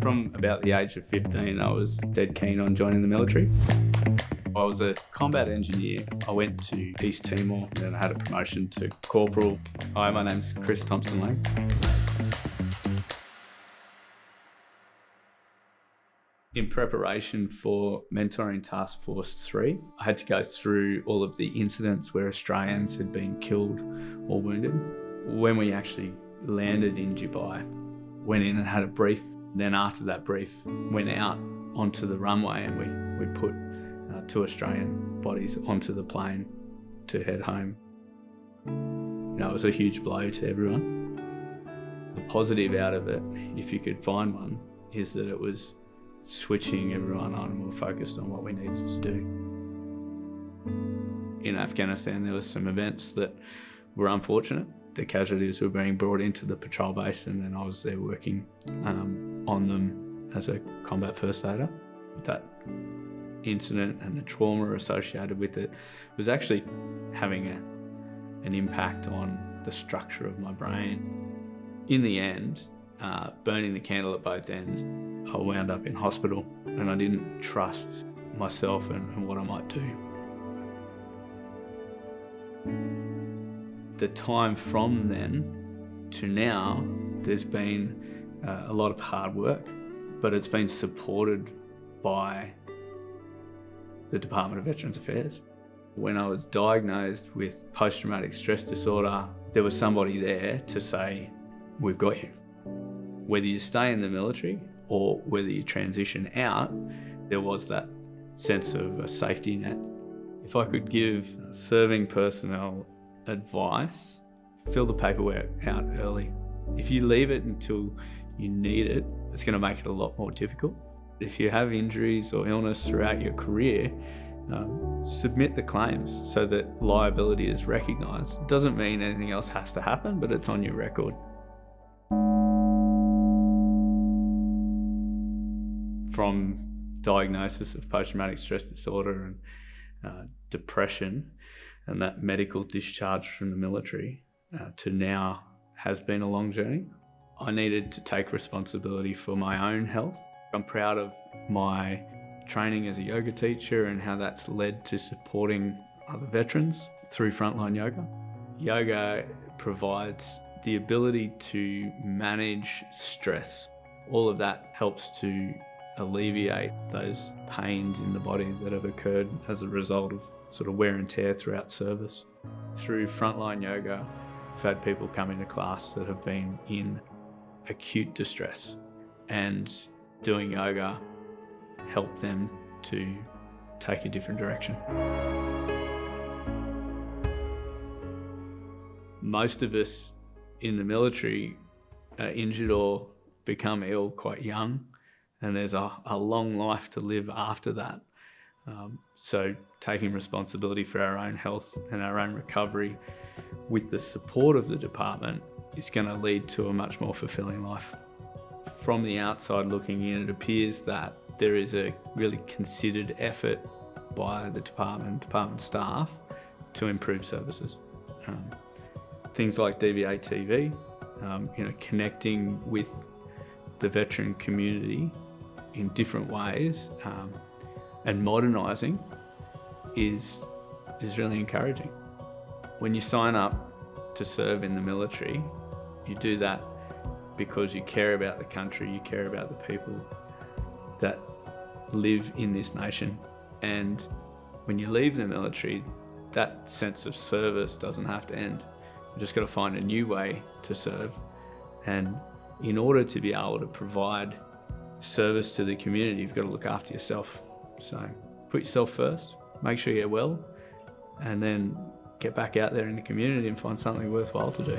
From about the age of 15, I was dead keen on joining the military. I was a combat engineer. I went to East Timor and I had a promotion to corporal. Hi, my name's Chris Thompson-Lang. In preparation for Mentoring Task Force 3, I had to go through all of the incidents where Australians had been killed or wounded. When we actually landed in Dubai, went in and had a brief. Then after that brief, went out onto the runway and we put 2 Australian bodies onto the plane to head home. You know, it was a huge blow to everyone. The positive out of it, if you could find one, is that it was switching everyone on and we were focused on what we needed to do. In Afghanistan, there were some events that were unfortunate. The casualties were being brought into the patrol base and then I was there working on them as a combat first aider. That incident and the trauma associated with it was actually having an impact on the structure of my brain. In the end, burning the candle at both ends, I wound up in hospital and I didn't trust myself and what I might do. The time from then to now, there's been a lot of hard work, but it's been supported by the Department of Veterans Affairs. When I was diagnosed with post-traumatic stress disorder, there was somebody there to say, we've got you. Whether you stay in the military or whether you transition out, there was that sense of a safety net. If I could give serving personnel advice, fill the paperwork out early. If you leave it until you need it, it's going to make it a lot more difficult. If you have injuries or illness throughout your career, submit the claims so that liability is recognised. It doesn't mean anything else has to happen, but it's on your record. From diagnosis of post-traumatic stress disorder and depression, and that medical discharge from the military to now has been a long journey. I needed to take responsibility for my own health. I'm proud of my training as a yoga teacher and how that's led to supporting other veterans through frontline yoga. Yoga provides the ability to manage stress. All of that helps to alleviate those pains in the body that have occurred as a result of sort of wear and tear throughout service. Through frontline yoga, I've had people come into class that have been in acute distress, and doing yoga helped them to take a different direction. Most of us in the military are injured or become ill quite young, and there's a long life to live after that. So taking responsibility for our own health and our own recovery with the support of the department is going to lead to a much more fulfilling life. From the outside looking in, it appears that there is a really considered effort by the department staff to improve services. Things like DVA TV, connecting with the veteran community in different ways, and modernising is really encouraging. When you sign up to serve in the military, you do that because you care about the country, you care about the people that live in this nation. And when you leave the military, that sense of service doesn't have to end. You've just got to find a new way to serve. And in order to be able to provide service to the community, you've got to look after yourself. So put yourself first, make sure you're well, and then get back out there in the community and find something worthwhile to do.